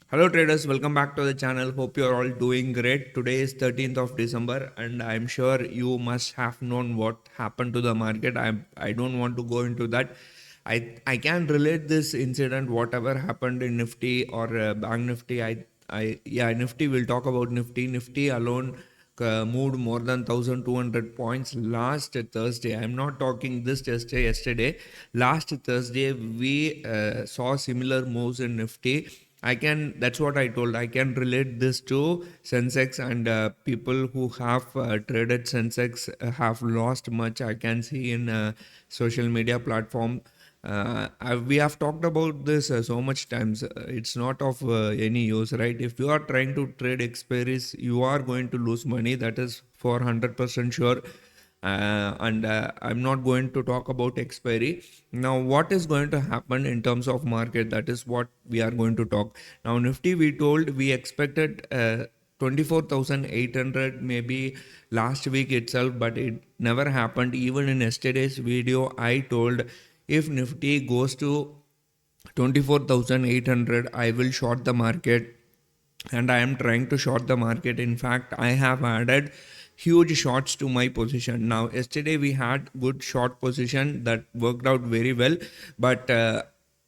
Hello traders, welcome back to the channel. Hope you're all doing great. Today is 13th of December and I'm sure you must have known what happened to the market. I don't want to go into that. I can relate this incident whatever happened in Nifty or Bank Nifty. Nifty, we'll talk about Nifty. Nifty alone moved more than 1200 points last Thursday. I'm not talking this yesterday. Last Thursday we saw similar moves in Nifty. That's what I told. I can relate this to Sensex and people who have traded Sensex have lost much. I can see in social media platform. We have talked about this so much times. It's not of any use, right? If you are trying to trade expiries, you are going to lose money. That is for 100% sure. And I'm not going to talk about expiry. Now, what is going to happen in terms of market? That is what we are going to talk. Now, Nifty, we expected 24,800 maybe last week itself, but it never happened. Even in yesterday's video, I told if Nifty goes to 24,800, I will short the market, and I am trying to short the market. In fact, I have added huge shorts to my position. Now, yesterday we had good short position that worked out very well, but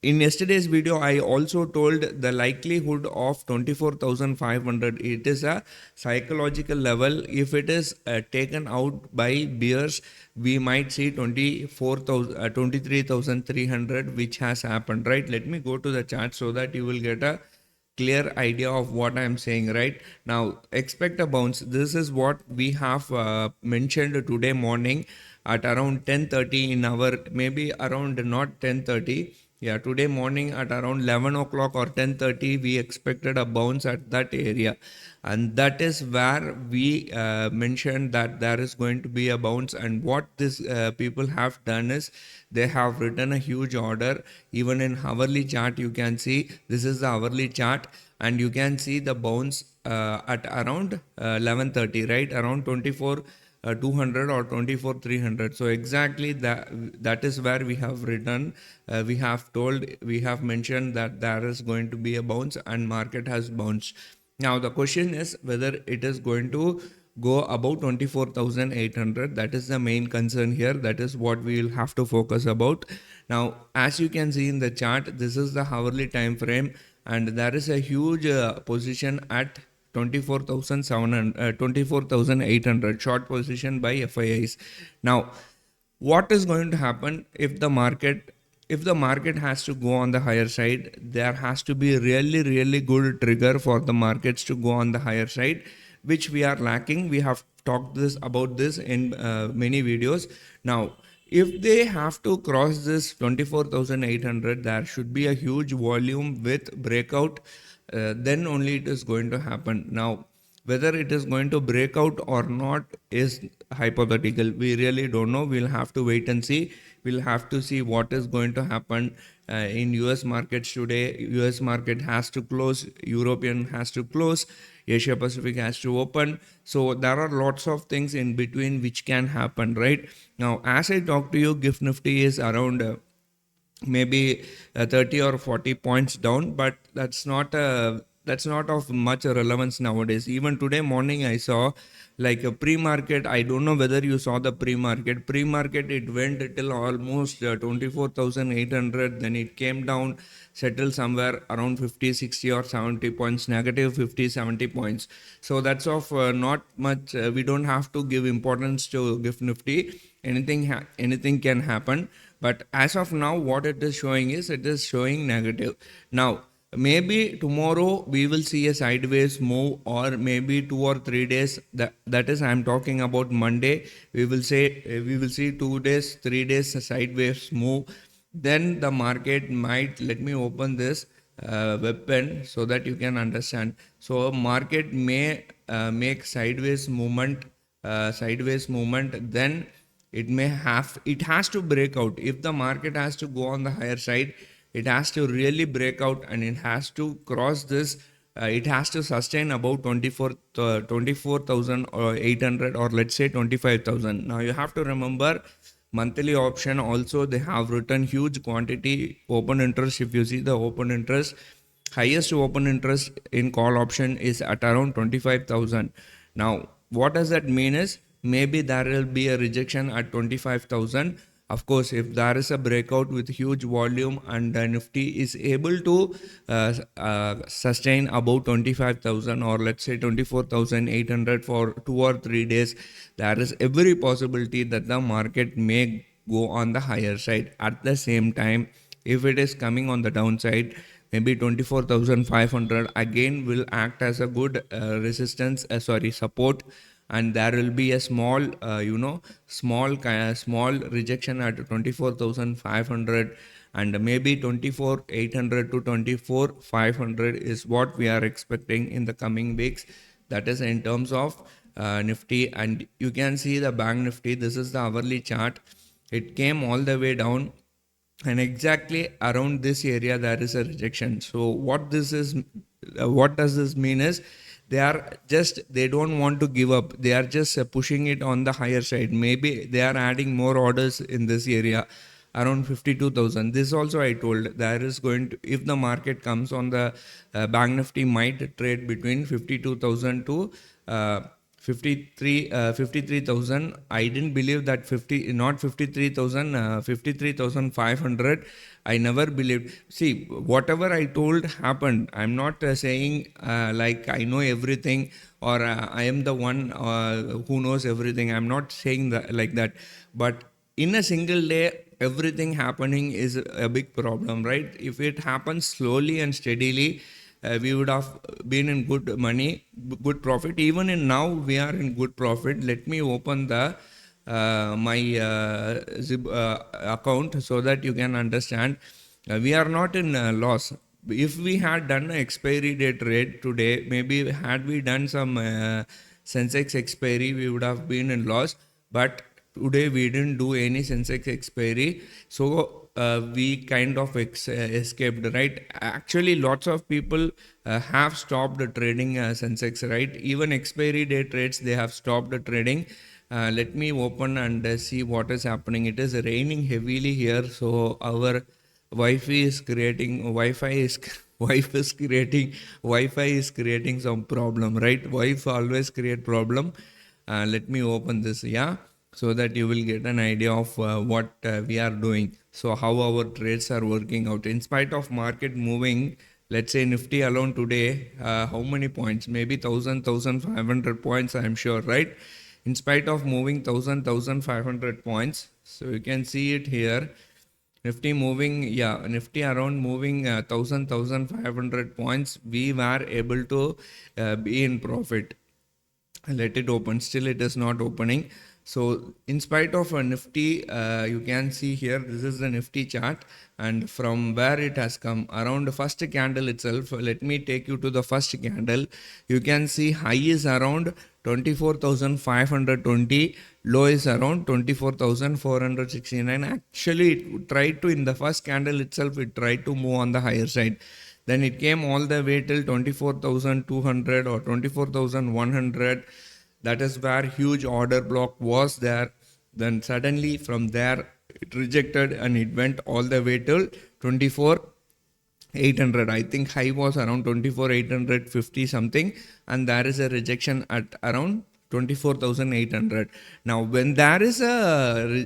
in yesterday's video, I also told the likelihood of 24,500. It is a psychological level. If it is taken out by bears, we might see 23,300, which has happened, right? Let me go to the chart so that you will get a clear idea of what I'm saying. Right now, expect a bounce. This is what we have mentioned today morning at around 10:30 in our, maybe around, not 10:30, yeah, today morning at around 11 o'clock or 10:30 we expected a bounce at that area, and that is where we mentioned that there is going to be a bounce. And what this people have done is they have written a huge order. Even in hourly chart you can see, this is the hourly chart, and you can see the bounce at around 11:30, right, around 24 200 or 24 300. So exactly that is where we have written, we have mentioned that there is going to be a bounce and market has bounced. Now the question is whether it is going to go above 24,800. That is the main concern here. That is what we will have to focus about. Now, as you can see in the chart, this is the hourly time frame, and there is a huge position at 24,800 short position by FIIs. Now, what is going to happen if the market has to go on the higher side? There has to be really good trigger for the markets to go on the higher side, which we are lacking. We have talked about this in many videos. Now, if they have to cross this 24,800, there should be a huge volume with breakout. Then only it is going to happen. Now, whether it is going to break out or not is hypothetical. We really don't know. We'll have to wait and see. We'll have to see what is going to happen in US markets today. US market has to close, European has to close, Asia Pacific has to open. So there are lots of things in between which can happen, right? Now, as I talk to you, GIFT Nifty is around maybe 30 or 40 points down, but that's not of much relevance nowadays. Even today morning I saw like a pre-market. I don't know whether you saw the pre-market. It went till almost 24,800, then it came down, settled somewhere around 50, 60 or 70 points, negative 50, 70 points. So that's of not much. We don't have to give importance to GIFT Nifty. Anything can happen, but as of now what it is showing is, it is showing negative. Now, maybe tomorrow we will see a sideways move, or maybe 2 or 3 days, that is, I'm talking about Monday, we will see 2 days, 3 days a sideways move. Then the market might, let me open this weapon so that you can understand. So market may make sideways movement, then it has to break out. If the market has to go on the higher side, it has to really break out, and it has to cross this. It has to sustain about 24,800, or let's say 25,000. Now you have to remember, monthly option also they have written huge quantity open interest. If you see the open interest, highest open interest in call option is at around 25,000. Now what does that mean is maybe there will be a rejection at 25,000. Of course, if there is a breakout with huge volume and Nifty is able to sustain about 25,000 or let's say 24,800 for 2 or 3 days, there is every possibility that the market may go on the higher side. At the same time, if it is coming on the downside, maybe 24,500 again will act as a good resistance, support, and there will be a small small rejection at 24,500, and maybe 24,800 to 24,500 is what we are expecting in the coming weeks. That is in terms of Nifty. And you can see the bank Nifty, this is the hourly chart. It came all the way down, and exactly around this area there is a rejection. So what does this mean is they don't want to give up. They are just pushing it on the higher side. Maybe they are adding more orders in this area around 52,000. This also I told, there is going to, if the market comes on the bank Nifty might trade between 52,000 to 53,000. I didn't believe that 50, not 53,000, 53,500. I never believed. See, whatever I told happened. I'm not saying like I know everything, or I am the one who knows everything. I'm not saying that like that. But in a single day, everything happening is a big problem, right? If it happens slowly and steadily, we would have been in good money, good profit. Even in now, we are in good profit. Let me open the my Zip account so that you can understand. We are not in loss. If we had done an expiry date trade today, maybe had we done some Sensex expiry, we would have been in loss. But today we didn't do any Sensex expiry, so we kind of escaped, right? Actually, lots of people have stopped trading Sensex, right? Even expiry day trades, they have stopped trading. Let me open and see what is happening. It is raining heavily here, so our Wi-Fi is creating Wi-Fi is Wi-Fi is creating some problem, right? Wi-Fi always create problem. Let me open this, yeah, so that you will get an idea of what we are doing. So how our trades are working out in spite of market moving. Let's say Nifty alone today, how many points? Maybe 1,500 points, I'm sure, right? In spite of moving 1,500 points, so you can see it here. Nifty moving, yeah, Nifty around moving 1,500 points. We were able to be in profit. Let it open. Still, it is not opening. So, in spite of a Nifty, you can see here, this is the Nifty chart, and from where it has come around the first candle itself. Let me take you to the first candle. You can see high is around 24,520, low is around 24,469. Actually, it tried to, in the first candle itself, it tried to move on the higher side. Then it came all the way till 24,200 or 24,100. That is where huge order block was there. Then suddenly from there it rejected and it went all the way till 24,800. I think high was around 24,850 something, and there is a rejection at around 24,800. Now when there is a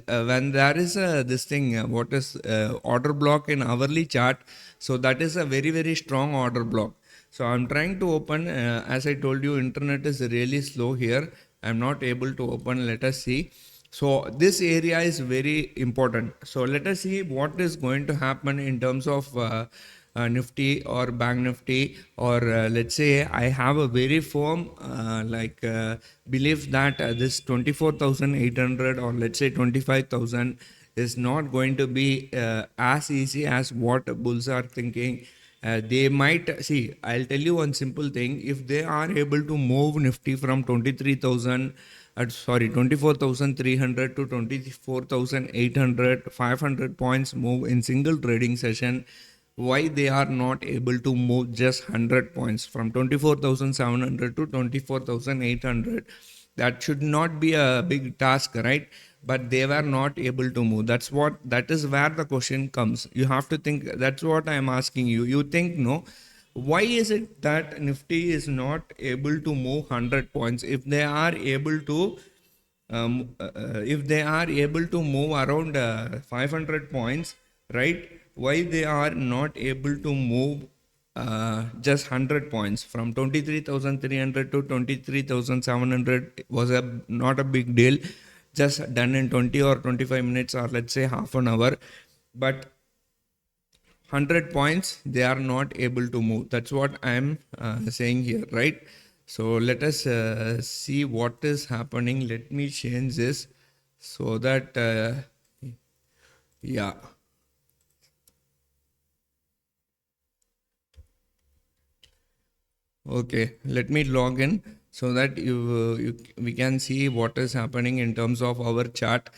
this thing, what is order block in hourly chart, so that is a very very strong order block. So I'm trying to open, as I told you, internet is really slow here. I'm not able to open. Let us see. So this area is very important. So let us see what is going to happen in terms of Nifty or Bank Nifty, or let's say I have a very firm belief that this 24,800 or let's say 25,000 is not going to be as easy as what bulls are thinking. They might see, I'll tell you one simple thing. If they are able to move Nifty from 24,300 to 24,800, 500 points move in single trading session, why they are not able to move just 100 points from 24,700 to 24,800? That should not be a big task, right? But they were not able to move. That is where the question comes. You have to think. That's what I am asking you. You think, no, why is it that Nifty is not able to move 100 points? If they are able to if they are able to move around 500 points, right? Why they are not able to move just 100 points from 23,300 to 23,700 was not a big deal, just done in 20 or 25 minutes, or let's say half an hour. But 100 points they are not able to move. That's what I'm saying here, right? So let us see what is happening. Let me change this so that yeah, okay, let me log in so that we can see what is happening in terms of our chart.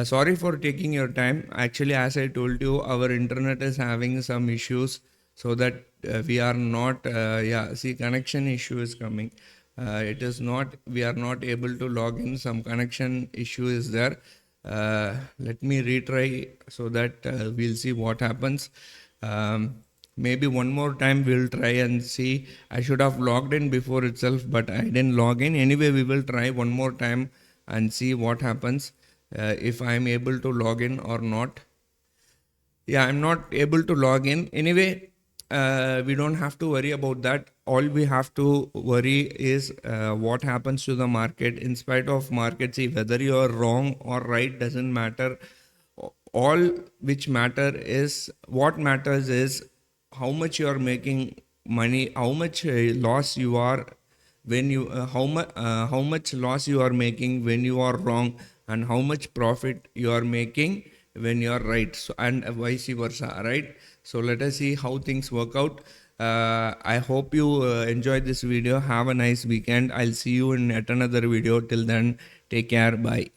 Sorry for taking your time. Actually, as I told you, our internet is having some issues, so that we are not. Yeah, see, connection issue is coming. It is not. We are not able to log in. Some connection issue is there. Let me retry so that we'll see what happens. Maybe one more time we'll try and see. I should have logged in before itself, but I didn't log in. Anyway, we will try one more time and see what happens, if I'm able to log in or not. Yeah, I'm not able to log in. Anyway, we don't have to worry about that. All we have to worry is what happens to the market. In spite of market, see, whether you're wrong or right doesn't matter. All which matter is, what matters is how much you are making money, how much loss you are when you how much loss you are making when you are wrong, and how much profit you are making when you are right. So, and vice versa, right? So let us see how things work out. I hope you enjoyed this video. Have a nice weekend. I'll see you in yet another video. Till then, take care. Bye.